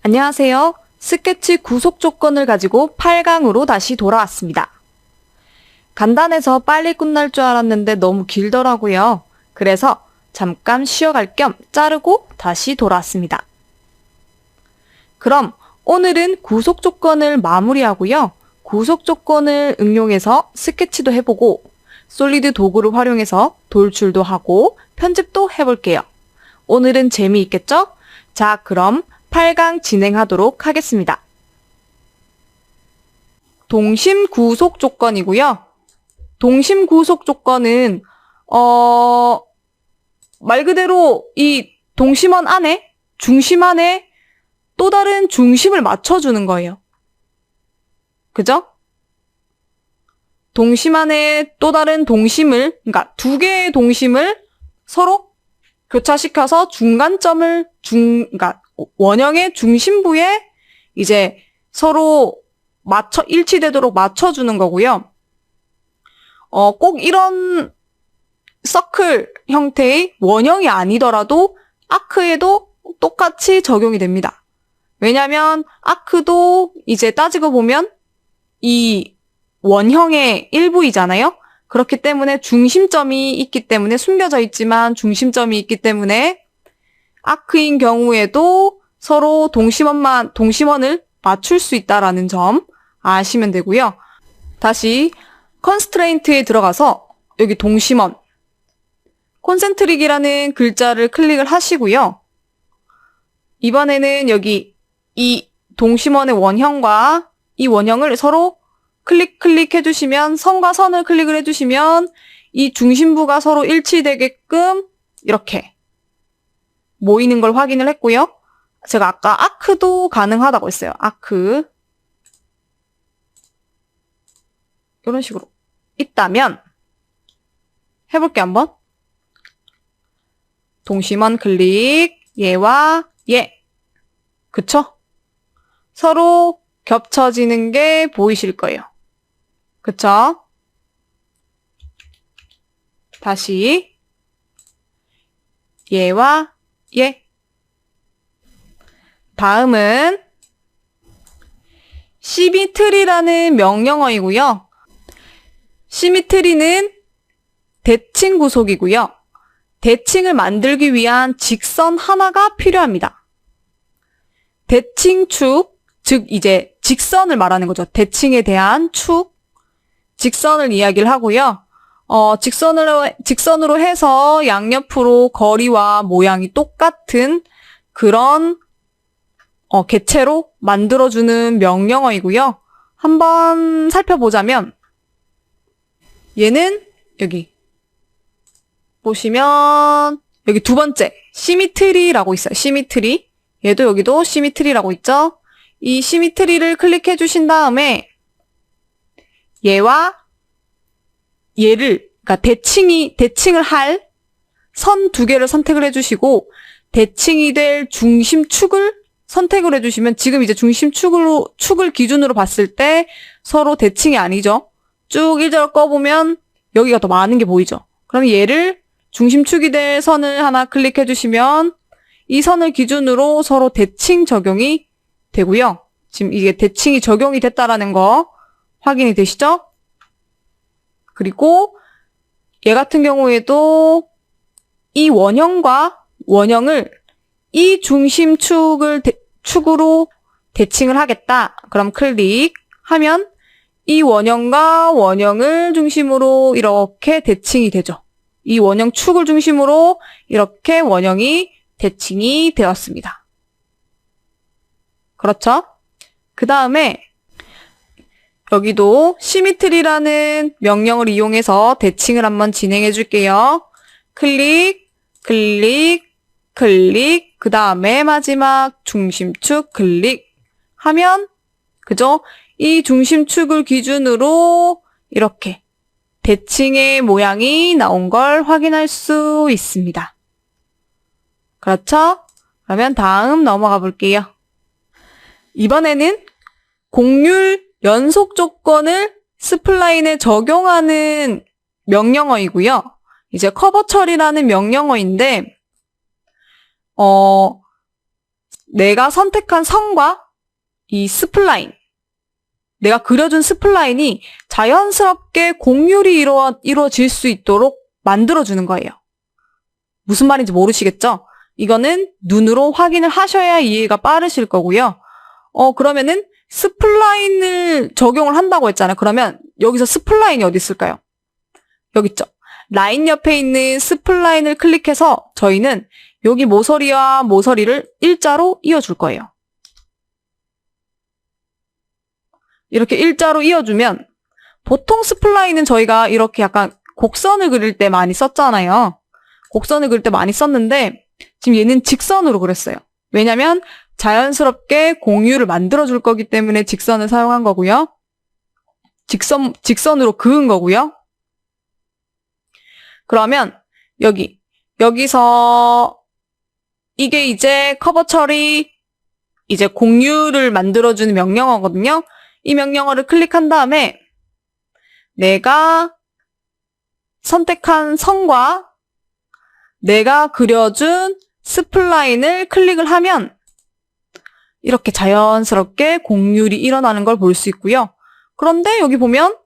안녕하세요. 스케치 구속 조건을 가지고 8강으로 다시 돌아왔습니다. 간단해서 빨리 끝날 줄 알았는데 너무 길더라고요. 그래서 잠깐 쉬어갈 겸 자르고 다시 돌아왔습니다. 그럼 오늘은 구속 조건을 마무리하고요. 구속 조건을 응용해서 스케치도 해보고 솔리드 도구를 활용해서 돌출도 하고 편집도 해볼게요. 오늘은 재미있겠죠? 자, 그럼 8강 진행하도록 하겠습니다. 동심 구속 조건이고요. 동심 구속 조건은 말 그대로 이 동심원 안에, 중심 안에 또 다른 중심을 맞춰주는 거예요. 그죠? 동심 안에 또 다른 동심을, 그러니까 두 개의 동심을 서로 교차시켜서 중간점을 그러니까 원형의 중심부에 이제 서로 일치되도록 맞춰주는 거고요. 꼭 이런 서클 형태의 원형이 아니더라도 아크에도 똑같이 적용이 됩니다. 왜냐면 아크도 이제 따지고 보면 이 원형의 일부이잖아요. 그렇기 때문에 중심점이 있기 때문에 숨겨져 있지만 중심점이 있기 때문에 아크인 경우에도 서로 동심원을 맞출 수 있다라는 점 아시면 되고요. 다시 컨스트레인트에 들어가서 여기 동심원 콘센트릭이라는 글자를 클릭을 하시고요. 이번에는 여기 이 동심원의 원형과 이 원형을 서로 클릭해주시면 선과 선을 클릭을 해주시면 이 중심부가 서로 일치되게끔 이렇게 모이는 걸 확인을 했고요. 제가 아까 아크도 가능하다고 했어요. 아크. 이런 식으로 있다면 해볼게요, 한번. 동심원 클릭, 얘와 얘. 그쵸? 서로 겹쳐지는 게 보이실 거예요. 그쵸? 다시 얘와 얘. 다음은 시미트리라는 명령어이고요. 시미트리는 대칭 구속이고요. 대칭을 만들기 위한 직선 하나가 필요합니다. 대칭축, 즉 이제 직선을 말하는 거죠. 대칭에 대한 축, 직선을 이야기를 하고요. 직선으로 해서 양옆으로 거리와 모양이 똑같은 그런 개체로 만들어주는 명령어이고요. 한번 살펴보자면 얘는 여기 보시면 여기 두 번째 시미트리라고 있어요. 시미트리. 얘도 여기도 시미트리라고 있죠. 이 시미트리를 클릭해 주신 다음에 얘와 얘를 그러니까 대칭을 할 선 두 개를 선택을 해주시고 대칭이 될 중심축을 선택을 해주시면 지금 이제 축을 기준으로 봤을 때 서로 대칭이 아니죠. 쭉 일자로 꺼보면 여기가 더 많은 게 보이죠. 그럼 얘를 중심축이 될 선을 하나 클릭해 주시면 이 선을 기준으로 서로 대칭 적용이 되고요. 지금 이게 대칭이 적용이 됐다라는 거 확인이 되시죠? 그리고 얘 같은 경우에도 이 원형과 원형을 이 축으로 대칭을 하겠다. 그럼 클릭하면 이 원형과 원형을 중심으로 이렇게 대칭이 되죠. 이 원형 축을 중심으로 이렇게 원형이 대칭이 되었습니다. 그렇죠? 그 다음에 여기도 시미트리라는 명령을 이용해서 대칭을 한번 진행해 줄게요. 클릭, 그 다음에 마지막 중심축 클릭 하면 그죠? 이 중심축을 기준으로 이렇게 대칭의 모양이 나온 걸 확인할 수 있습니다. 그렇죠? 그러면 다음 넘어가 볼게요. 이번에는 곡률 연속 조건을 스플라인에 적용하는 명령어이고요. 이제 커버 처리라는 명령어인데 내가 선택한 선과 이 스플라인, 내가 그려준 스플라인이 자연스럽게 곡률이 이루어질 수 있도록 만들어주는 거예요. 무슨 말인지 모르시겠죠? 이거는 눈으로 확인을 하셔야 이해가 빠르실 거고요. 그러면은 스플라인을 적용을 한다고 했잖아요. 그러면 여기서 스플라인이 어디 있을까요? 여기 있죠. 라인 옆에 있는 스플라인을 클릭해서 저희는 여기 모서리와 모서리를 일자로 이어줄 거예요. 이렇게 일자로 이어주면 보통 스플라인은 저희가 이렇게 약간 곡선을 그릴 때 많이 썼잖아요. 곡선을 그릴 때 많이 썼는데 지금 얘는 직선으로 그렸어요. 왜냐면 자연스럽게 공유를 만들어줄 거기 때문에 직선을 사용한 거고요. 직선으로 그은 거고요. 그러면 여기서 이게 이제 커버 처리, 이제 공유를 만들어주는 명령어거든요. 이 명령어를 클릭한 다음에 내가 선택한 선과 내가 그려준 스플라인을 클릭을 하면 이렇게 자연스럽게 곡률이 일어나는 걸 볼 수 있고요. 그런데 여기 보면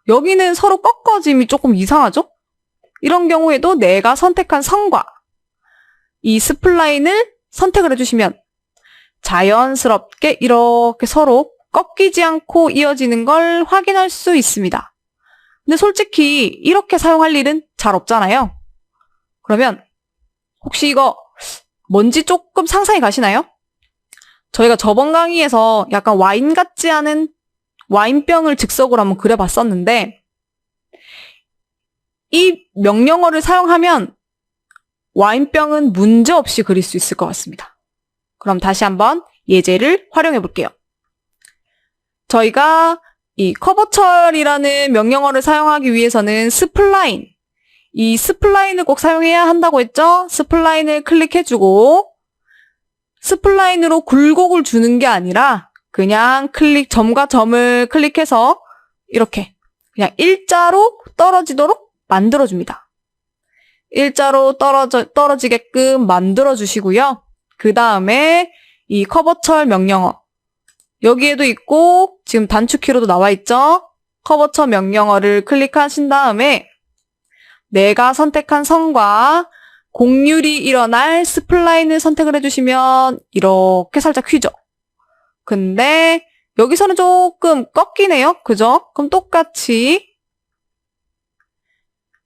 여기는 서로 꺾어짐이 조금 이상하죠? 이런 경우에도 내가 선택한 선과 이 스플라인을 선택을 해주시면 자연스럽게 이렇게 서로 꺾이지 않고 이어지는 걸 확인할 수 있습니다. 근데 솔직히 이렇게 사용할 일은 잘 없잖아요. 그러면 혹시 이거 뭔지 조금 상상이 가시나요? 저희가 저번 강의에서 약간 와인 같지 않은 와인병을 즉석으로 한번 그려봤었는데 이 명령어를 사용하면 와인병은 문제없이 그릴 수 있을 것 같습니다. 그럼 다시 한번 예제를 활용해 볼게요. 저희가 이 커버철이라는 명령어를 사용하기 위해서는 스플라인, 이 스플라인을 꼭 사용해야 한다고 했죠? 스플라인을 클릭해주고 스플라인으로 굴곡을 주는 게 아니라 그냥 점과 점을 클릭해서 이렇게 그냥 일자로 떨어지도록 만들어줍니다. 일자로 떨어지게끔 만들어주시고요. 그 다음에 이 커버철 명령어 여기에도 있고 지금 단축키로도 나와 있죠? 커버철 명령어를 클릭하신 다음에 내가 선택한 선과 곡률이 일어날 스플라인을 선택을 해주시면 이렇게 살짝 휘죠. 근데 여기서는 조금 꺾이네요. 그죠? 그럼 똑같이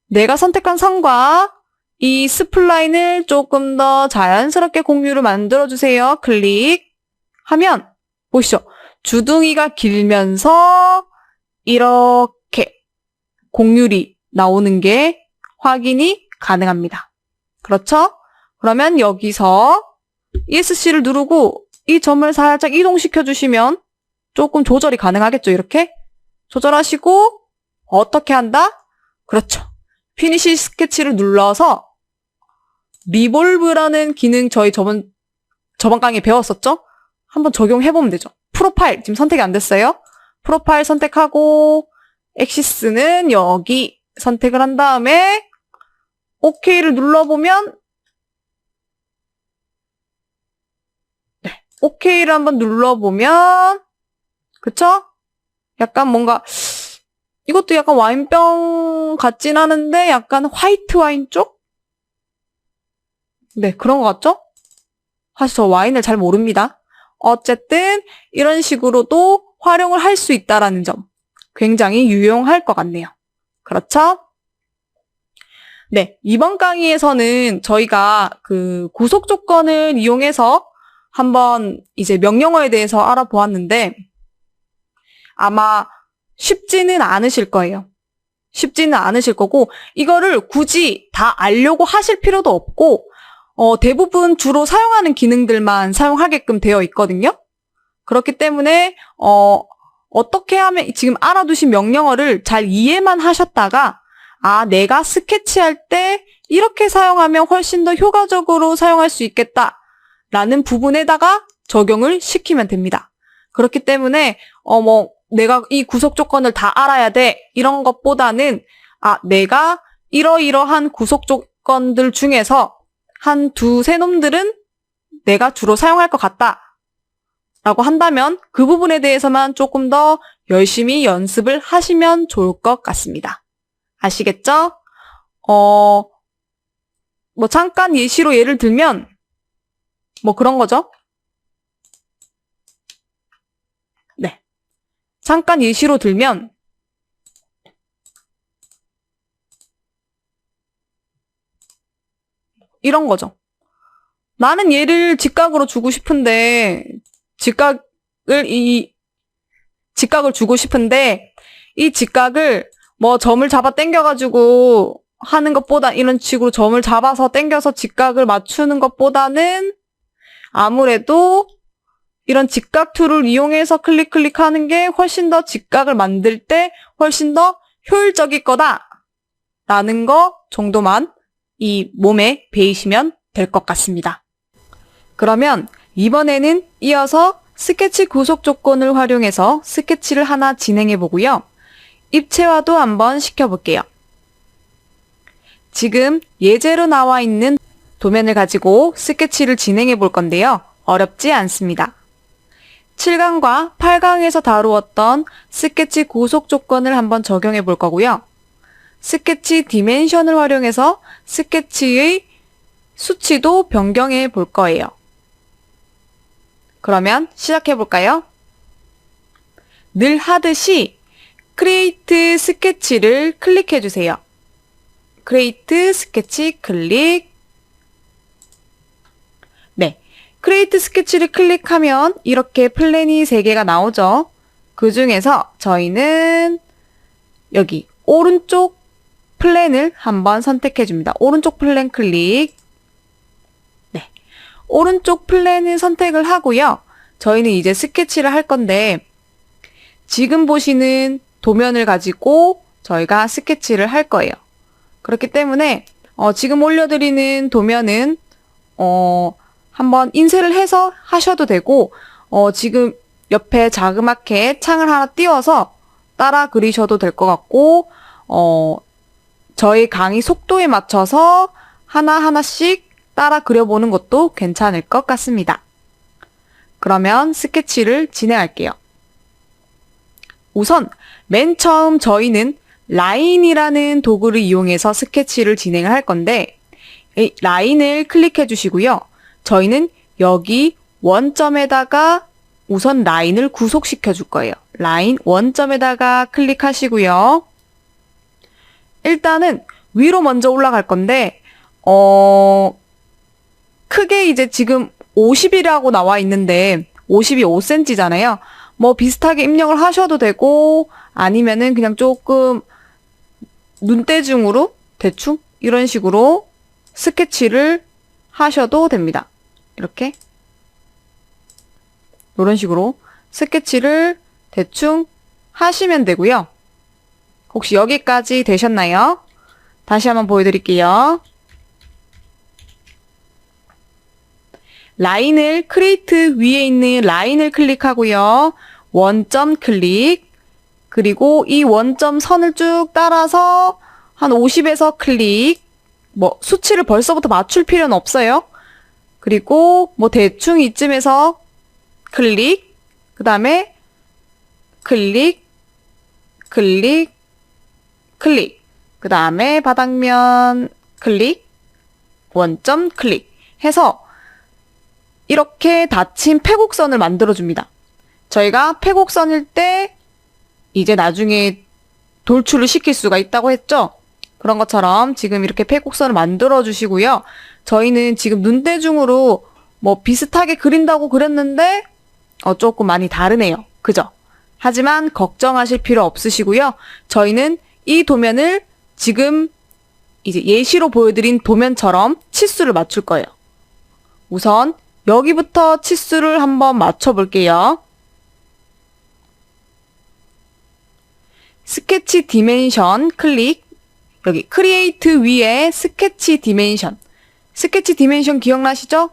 내가 선택한 선과 이 스플라인을 조금 더 자연스럽게 곡률을 만들어주세요. 클릭하면 보시죠. 주둥이가 길면서 이렇게 곡률이 나오는 게 확인이 가능합니다. 그렇죠? 그러면 여기서 ESC를 누르고 이 점을 살짝 이동시켜 주시면 조금 조절이 가능하겠죠. 이렇게 조절하시고 어떻게 한다? 그렇죠. 피니시 스케치를 눌러서 리볼브라는 기능 저희 저번 강의에 배웠었죠? 한번 적용해보면 되죠. 프로파일 지금 선택이 안 됐어요. 프로파일 선택하고 엑시스는 여기 선택을 한 다음에 OK를 눌러보면 네, OK를 한번 눌러보면 그쵸? 약간 뭔가 이것도 약간 와인병 같진 않은데 약간 화이트 와인 쪽? 네, 그런 것 같죠? 사실 저 와인을 잘 모릅니다. 어쨌든 이런 식으로도 활용을 할 수 있다라는 점 굉장히 유용할 것 같네요. 그렇죠? 네, 이번 강의에서는 저희가 그 구속 조건을 이용해서 한번 이제 명령어에 대해서 알아보았는데 아마 쉽지는 않으실 거예요. 쉽지는 않으실 거고 이거를 굳이 다 알려고 하실 필요도 없고 대부분 주로 사용하는 기능들만 사용하게끔 되어 있거든요. 그렇기 때문에 어떻게 하면 지금 알아두신 명령어를 잘 이해만 하셨다가 내가 스케치할 때 이렇게 사용하면 훨씬 더 효과적으로 사용할 수 있겠다라는 부분에다가 적용을 시키면 됩니다. 그렇기 때문에 내가 이 구속 조건을 다 알아야 돼 이런 것보다는 내가 이러이러한 구속 조건들 중에서 한 두세 놈들은 내가 주로 사용할 것 같다. 라고 한다면 그 부분에 대해서만 조금 더 열심히 연습을 하시면 좋을 것 같습니다. 아시겠죠? 잠깐 예시로 예를 들면, 그런 거죠? 네. 잠깐 예시로 들면, 이런 거죠. 나는 얘를 직각으로 주고 싶은데, 직각을 주고 싶은데, 이 직각을 점을 잡아 당겨가지고 하는 것보다 이런 식으로 점을 잡아서 당겨서 직각을 맞추는 것보다는 아무래도 이런 직각 툴을 이용해서 클릭하는 게 훨씬 더 직각을 만들 때 훨씬 더 효율적일 거다라는 거 정도만 이 몸에 배이시면 될 것 같습니다. 그러면 이번에는 이어서 스케치 구속 조건을 활용해서 스케치를 하나 진행해 보고요. 입체화도 한번 시켜볼게요. 지금 예제로 나와 있는 도면을 가지고 스케치를 진행해 볼 건데요. 어렵지 않습니다. 7강과 8강에서 다루었던 스케치 구속 조건을 한번 적용해 볼 거고요. 스케치 디멘션을 활용해서 스케치의 수치도 변경해 볼 거예요. 그러면 시작해 볼까요? 늘 하듯이 크리에이트 스케치를 클릭해 주세요. 크리에이트 스케치 클릭. 네. 크리에이트 스케치를 클릭하면 이렇게 플랜이 3개가 나오죠. 그 중에서 저희는 여기 오른쪽 플랜을 한번 선택해 줍니다. 오른쪽 플랜 클릭. 네. 오른쪽 플랜을 선택을 하고요. 저희는 이제 스케치를 할 건데 지금 보시는 도면을 가지고 저희가 스케치를 할 거예요. 그렇기 때문에 지금 올려드리는 도면은 한번 인쇄를 해서 하셔도 되고 지금 옆에 자그맣게 창을 하나 띄워서 따라 그리셔도 될 것 같고 저희 강의 속도에 맞춰서 하나하나씩 따라 그려보는 것도 괜찮을 것 같습니다. 그러면 스케치를 진행할게요. 우선 맨 처음 저희는 라인이라는 도구를 이용해서 스케치를 진행을 할 건데 이 라인을 클릭해 주시고요. 저희는 여기 원점에다가 우선 라인을 구속시켜 줄 거예요. 라인 원점에다가 클릭하시고요. 일단은 위로 먼저 올라갈 건데 크게 이제 지금 50이라고 나와 있는데 50이 5cm잖아요. 비슷하게 입력을 하셔도 되고 아니면은 그냥 조금 눈대중으로 대충 이런 식으로 스케치를 하셔도 됩니다. 이렇게 이런 식으로 스케치를 대충 하시면 되고요. 혹시 여기까지 되셨나요? 다시 한번 보여드릴게요. 라인을 크리에이트 위에 있는 라인을 클릭하고요. 원점 클릭. 그리고 이 원점 선을 쭉 따라서 한 50에서 클릭. 수치를 벌써부터 맞출 필요는 없어요. 그리고 대충 이쯤에서 클릭. 그 다음에 클릭. 클릭. 클릭. 그 다음에 바닥면 클릭. 원점 클릭. 해서 이렇게 닫힌 패곡선을 만들어줍니다. 저희가 패곡선일 때 이제 나중에 돌출을 시킬 수가 있다고 했죠? 그런 것처럼 지금 이렇게 패곡선을 만들어주시고요. 저희는 지금 눈대중으로 비슷하게 그린다고 그렸는데 조금 많이 다르네요. 그죠? 하지만 걱정하실 필요 없으시고요. 저희는 이 도면을 지금 이제 예시로 보여드린 도면처럼 치수를 맞출 거예요. 우선 여기부터 치수를 한번 맞춰볼게요. 스케치 디멘션 클릭. 여기 크리에이트 위에 스케치 디멘션. 스케치 디멘션 기억나시죠?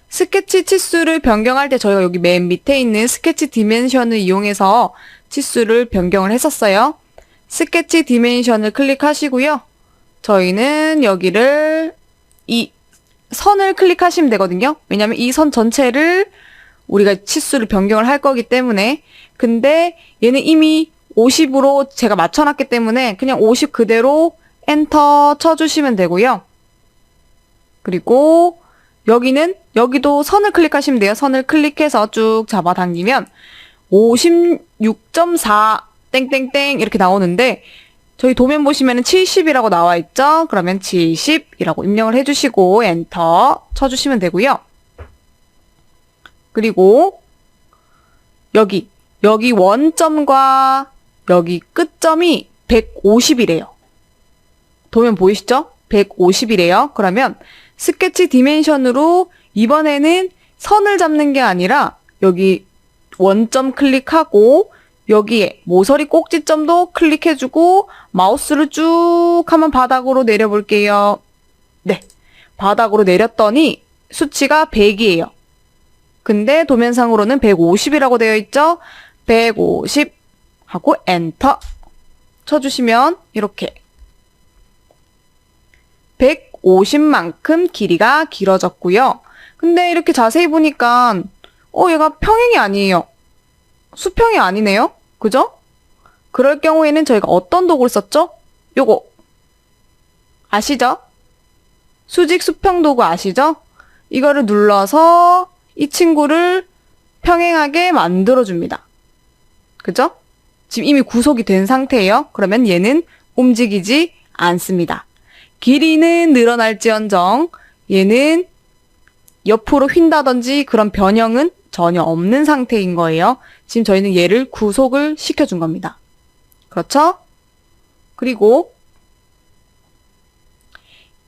스케치 치수를 변경할 때 저희가 여기 맨 밑에 있는 스케치 디멘션을 이용해서 치수를 변경을 했었어요. 스케치 디멘션을 클릭하시고요. 저희는 여기를 이 선을 클릭하시면 되거든요. 왜냐면 이 선 전체를 우리가 치수를 변경을 할 거기 때문에. 근데 얘는 이미 50으로 제가 맞춰놨기 때문에 그냥 50 그대로 엔터 쳐주시면 되고요. 그리고 여기도 선을 클릭하시면 돼요. 선을 클릭해서 쭉 잡아당기면 56.4 땡땡땡 이렇게 나오는데 저희 도면 보시면은 70이라고 나와 있죠? 그러면 70이라고 입력을 해주시고 엔터 쳐주시면 되고요. 그리고 여기 원점과 여기 끝점이 150이래요. 도면 보이시죠? 150이래요. 그러면 스케치 디멘션으로 이번에는 선을 잡는 게 아니라 여기 원점 클릭하고 여기에 모서리 꼭지점도 클릭해주고 마우스를 쭉 하면 바닥으로 내려볼게요. 네, 바닥으로 내렸더니 수치가 100이에요. 근데 도면상으로는 150이라고 되어 있죠? 150 하고 엔터 쳐주시면 이렇게 150만큼 길이가 길어졌고요. 근데 이렇게 자세히 보니까 얘가 평행이 아니에요. 수평이 아니네요. 그죠? 그럴 경우에는 저희가 어떤 도구를 썼죠? 요거 아시죠? 수직 수평 도구 아시죠? 이거를 눌러서 이 친구를 평행하게 만들어줍니다. 그죠? 지금 이미 구속이 된 상태예요. 그러면 얘는 움직이지 않습니다. 길이는 늘어날지언정 얘는 옆으로 휜다든지 그런 변형은 전혀 없는 상태인 거예요. 지금 저희는 얘를 구속을 시켜준 겁니다. 그렇죠? 그리고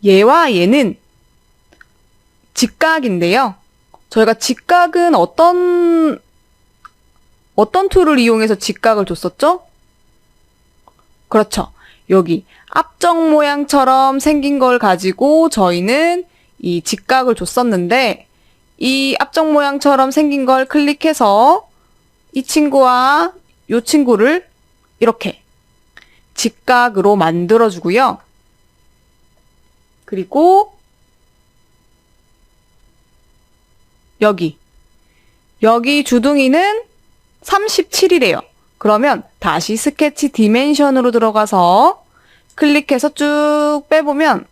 얘와 얘는 직각인데요. 저희가 직각은 어떤 툴을 이용해서 직각을 줬었죠? 그렇죠. 여기 앞정 모양처럼 생긴 걸 가지고 저희는 이 직각을 줬었는데 이 앞정 모양처럼 생긴 걸 클릭해서 이 친구와 이 친구를 이렇게 직각으로 만들어주고요. 그리고 여기 주둥이는 37이래요. 그러면 다시 스케치 디멘션으로 들어가서 클릭해서 쭉 빼보면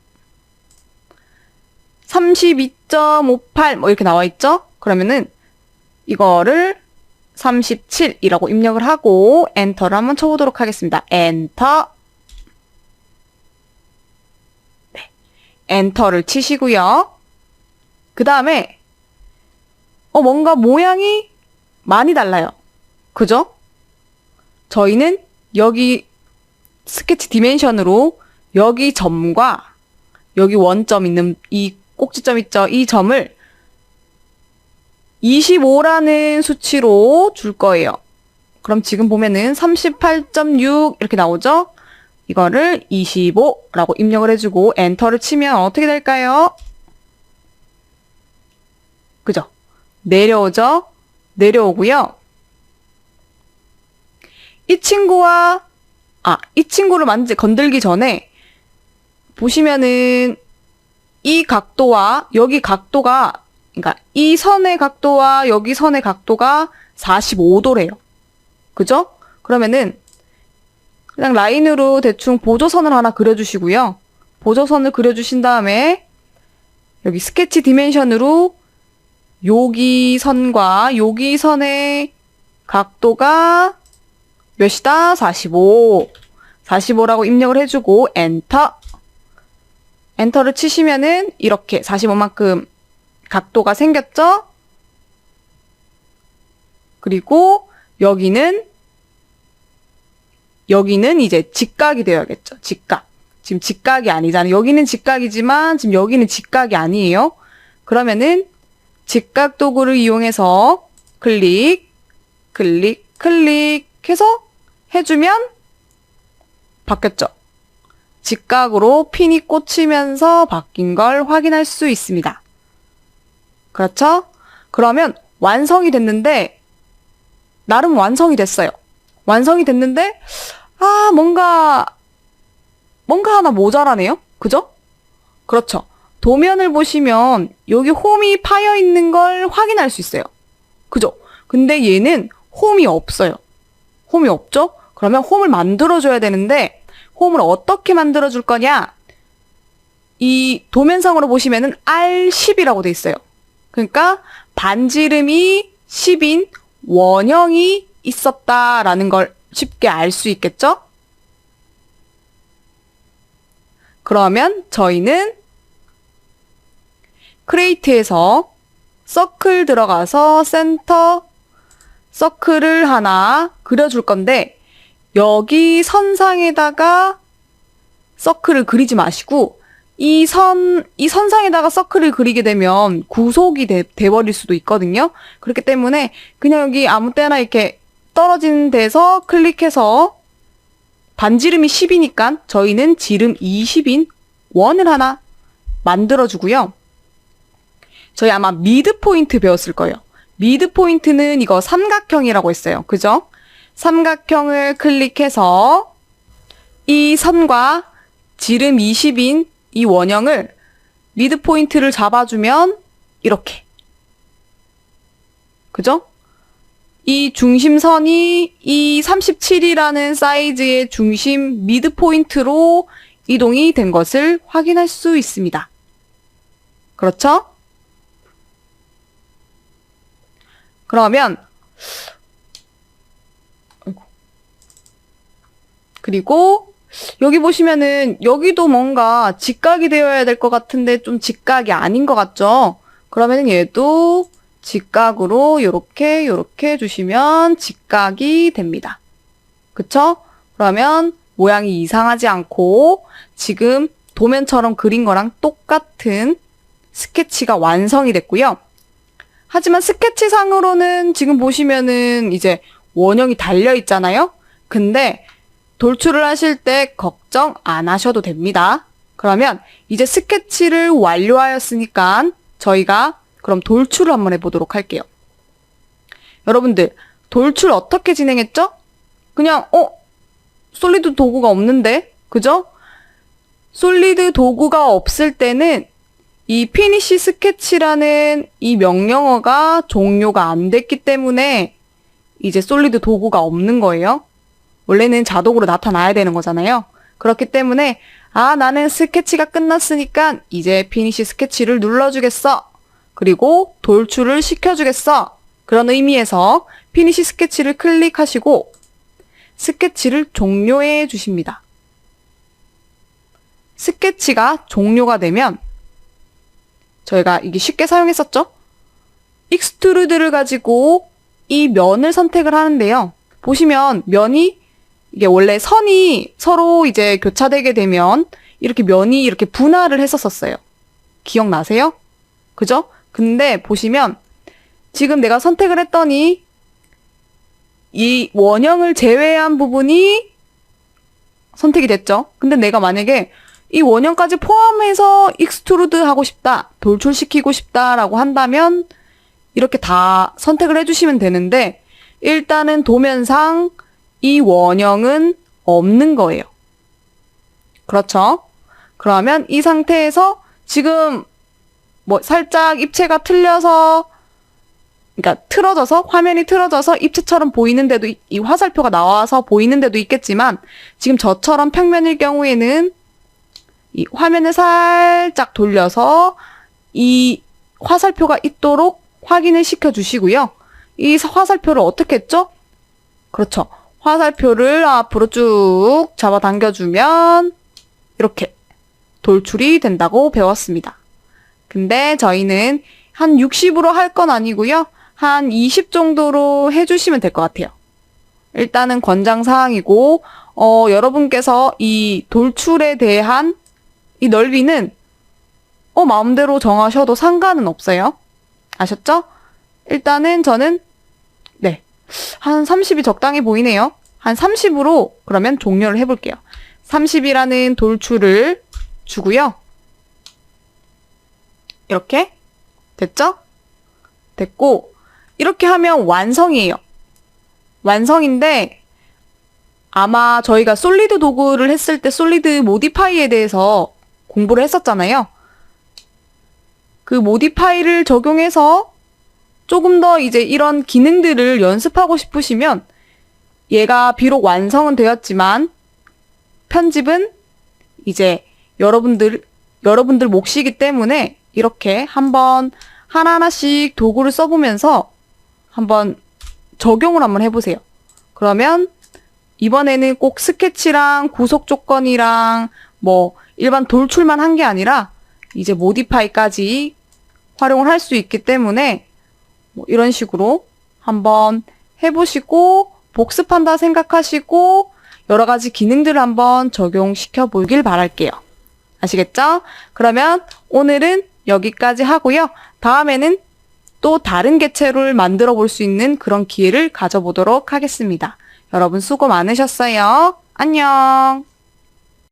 32.58 뭐 이렇게 나와 있죠? 그러면은 이거를 37이라고 입력을 하고 엔터를 한번 쳐보도록 하겠습니다. 엔터. 네. 엔터를 치시고요. 그 다음에 뭔가 모양이 많이 달라요. 그죠? 저희는 여기 스케치 디멘션으로 여기 점과 여기 원점 있는 이 꼭지점 있죠? 이 점을 25라는 수치로 줄 거예요. 그럼 지금 보면은 38.6 이렇게 나오죠? 이거를 25라고 입력을 해주고 엔터를 치면 어떻게 될까요? 그죠? 내려오죠? 내려오고요. 이 친구를 건들기 전에 보시면은 이 각도와 여기 각도가 그러니까 이 선의 각도와 여기 선의 각도가 45도래요. 그죠? 그러면은 그냥 라인으로 대충 보조선을 하나 그려주시고요. 보조선을 그려주신 다음에 여기 스케치 디멘션으로 여기 선과 여기 선의 각도가 몇이다? 45. 45라고 입력을 해주고 엔터. 엔터를 치시면은 이렇게 45만큼 각도가 생겼죠? 그리고 여기는 이제 직각이 되어야겠죠. 직각. 지금 직각이 아니잖아요. 여기는 직각이지만 지금 여기는 직각이 아니에요. 그러면은 직각 도구를 이용해서 클릭 해서 해주면 바뀌었죠. 직각으로 핀이 꽂히면서 바뀐 걸 확인할 수 있습니다. 그렇죠? 그러면 완성이 됐는데 나름 완성이 됐어요. 완성이 됐는데 뭔가 하나 모자라네요. 그죠? 그렇죠. 도면을 보시면 여기 홈이 파여 있는 걸 확인할 수 있어요. 그죠? 근데 얘는 홈이 없어요. 홈이 없죠? 그러면 홈을 만들어줘야 되는데 홈을 어떻게 만들어줄 거냐? 이 도면상으로 보시면은 R10이라고 돼 있어요. 그러니까 반지름이 10인 원형이 있었다라는 걸 쉽게 알 수 있겠죠? 그러면 저희는 크리에이트에서 서클 들어가서 센터 서클을 하나 그려줄 건데 여기 선상에다가 서클을 그리지 마시고 이 선상에다가 서클을 그리게 되면 구속이 돼버릴 수도 있거든요. 그렇기 때문에 그냥 여기 아무 때나 이렇게 떨어진 데서 클릭해서 반지름이 10이니까 저희는 지름 20인 원을 하나 만들어주고요. 저희 아마 미드 포인트 배웠을 거예요. 미드 포인트는 이거 삼각형이라고 했어요. 그죠? 삼각형을 클릭해서 이 선과 지름 20인 이 원형을 미드 포인트를 잡아주면 이렇게. 그죠? 이 중심선이 이 37이라는 사이즈의 중심 미드 포인트로 이동이 된 것을 확인할 수 있습니다. 그렇죠? 그러면 그리고 여기 보시면은 여기도 뭔가 직각이 되어야 될 것 같은데 좀 직각이 아닌 것 같죠? 그러면 얘도 직각으로 요렇게 해주시면 직각이 됩니다. 그쵸? 그러면 모양이 이상하지 않고 지금 도면처럼 그린 거랑 똑같은 스케치가 완성이 됐고요. 하지만 스케치상으로는 지금 보시면은 이제 원형이 달려 있잖아요? 근데 돌출을 하실 때 걱정 안 하셔도 됩니다. 그러면 이제 스케치를 완료하였으니까 저희가 그럼 돌출을 한번 해보도록 할게요. 여러분들 돌출 어떻게 진행했죠? 그냥 솔리드 도구가 없는데 그죠? 솔리드 도구가 없을 때는 이 피니시 스케치라는 이 명령어가 종료가 안 됐기 때문에 이제 솔리드 도구가 없는 거예요. 원래는 자동으로 나타나야 되는 거잖아요. 그렇기 때문에 나는 스케치가 끝났으니까 이제 피니시 스케치를 눌러주겠어. 그리고 돌출을 시켜주겠어. 그런 의미에서 피니시 스케치를 클릭하시고 스케치를 종료해 주십니다. 스케치가 종료가 되면 저희가 이게 쉽게 사용했었죠? 익스트루드를 가지고 이 면을 선택을 하는데요. 보시면 면이 이게 원래 선이 서로 이제 교차되게 되면 이렇게 면이 이렇게 분할을 했었어요. 기억나세요? 그죠? 근데 보시면 지금 내가 선택을 했더니 이 원형을 제외한 부분이 선택이 됐죠? 근데 내가 만약에 이 원형까지 포함해서 익스트루드 하고 싶다, 돌출시키고 싶다라고 한다면 이렇게 다 선택을 해주시면 되는데 일단은 도면상 이 원형은 없는 거예요. 그렇죠? 그러면 이 상태에서 지금 뭐 살짝 입체가 틀려서 그러니까 틀어져서 화면이 틀어져서 입체처럼 보이는데도 이 화살표가 나와서 보이는데도 있겠지만 지금 저처럼 평면일 경우에는 이 화면을 살짝 돌려서 이 화살표가 있도록 확인을 시켜주시고요. 이 화살표를 어떻게 했죠? 그렇죠. 화살표를 앞으로 쭉 잡아당겨주면 이렇게 돌출이 된다고 배웠습니다. 근데 저희는 한 60으로 할 건 아니고요. 한 20 정도로 해주시면 될 것 같아요. 일단은 권장사항이고 여러분께서 이 돌출에 대한 이 넓이는 마음대로 정하셔도 상관은 없어요. 아셨죠? 일단은 저는 한 30이 적당히 보이네요. 한 30으로 그러면 종료를 해볼게요. 30이라는 돌출을 주고요. 이렇게 됐죠? 됐고 이렇게 하면 완성이에요. 완성인데 아마 저희가 솔리드 도구를 했을 때 솔리드 모디파이에 대해서 공부를 했었잖아요. 그 모디파이를 적용해서 조금 더 이제 이런 기능들을 연습하고 싶으시면 얘가 비록 완성은 되었지만 편집은 이제 여러분들 몫이기 때문에 이렇게 한번 하나하나씩 도구를 써보면서 한번 적용을 한번 해보세요. 그러면 이번에는 꼭 스케치랑 구속 조건이랑 뭐 일반 돌출만 한 게 아니라 이제 모디파이까지 활용을 할 수 있기 때문에 뭐 이런 식으로 한번 해보시고 복습한다 생각하시고 여러 가지 기능들을 한번 적용시켜 보길 바랄게요. 아시겠죠? 그러면 오늘은 여기까지 하고요. 다음에는 또 다른 개체를 만들어 볼 수 있는 그런 기회를 가져보도록 하겠습니다. 여러분 수고 많으셨어요. 안녕.